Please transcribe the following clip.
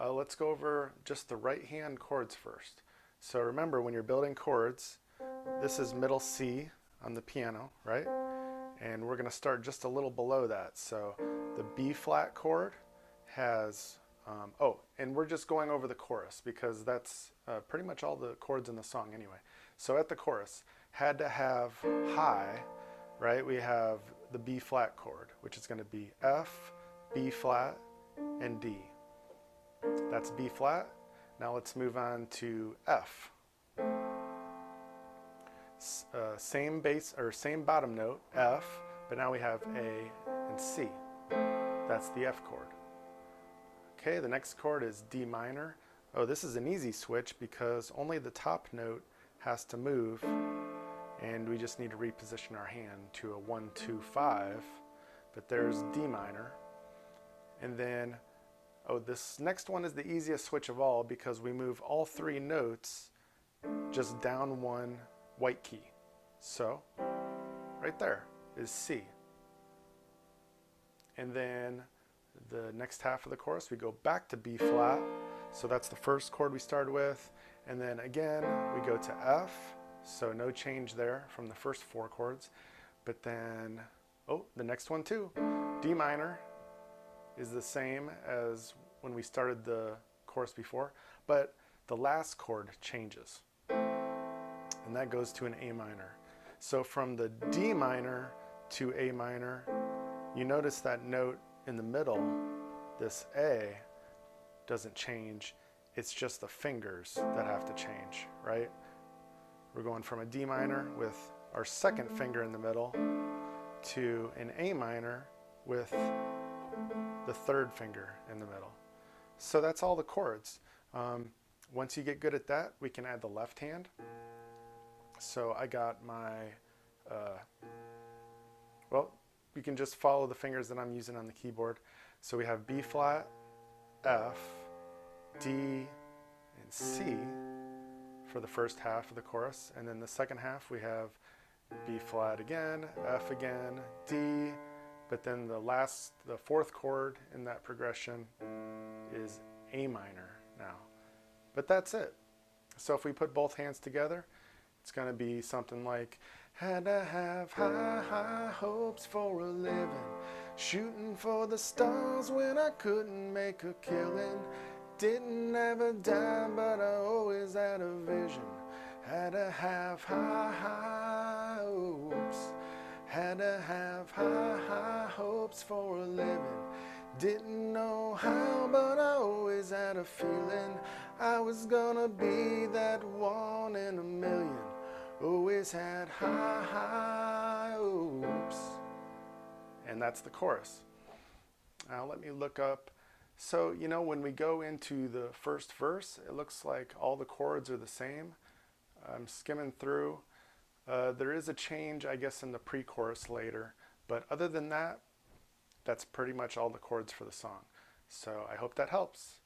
Let's go over just the right hand chords first. So remember, when you're building chords, this is middle C on the piano, right? And we're going to start just a little below that. So the B flat chord has, and we're just going over the chorus because that's pretty much all the chords in the song anyway. So at the chorus, had to have high, right? We have the B flat chord, which is going to be F, B flat, and D. That's B flat. Now let's move on to F. Same bass or same bottom note, F, but now we have A and C. That's the F chord. Okay, the next chord is D minor. Oh, this is an easy switch because only the top note has to move, and we just need to reposition our hand to a 1, 2, 5. But there's D minor. And then, this next one is the easiest switch of all because we move all three notes just down one white key. So, right there is C. And then the next half of the chorus, we go back to B flat. So that's the first chord we started with. And then again, we go to F. So no change there from the first four chords. But then, the next one too. D minor is the same as when we started the chorus before, but the last chord changes. And that goes to an A minor. So from the D minor to A minor, you notice that note in the middle, this A, doesn't change. It's just the fingers that have to change, right? We're going from a D minor with our second finger in the middle to an A minor with the third finger in the middle. So that's all the chords. Once you get good at that, we can add the left hand. So I got my, you can just follow the fingers that I'm using on the keyboard. So we have B flat, F, D, and C for the first half of the chorus. And then the second half we have B flat again, F again, D, but then the fourth chord in that progression is A minor now. But that's it. So if we put both hands together, it's going to be something like, had to have high, high hopes for a living, shooting for the stars when I couldn't make a killing, didn't have a dime but I always had a vision, had to have high, high hopes, had to have high, high hopes for a living, didn't know how but I always had a feeling I was gonna be that one in a million. Always had high, high hopes. And that's the chorus. Now let me look up. So, when we go into the first verse, it looks like all the chords are the same. I'm skimming through. There is a change, I guess, in the pre-chorus later. But other than that, that's pretty much all the chords for the song. So I hope that helps.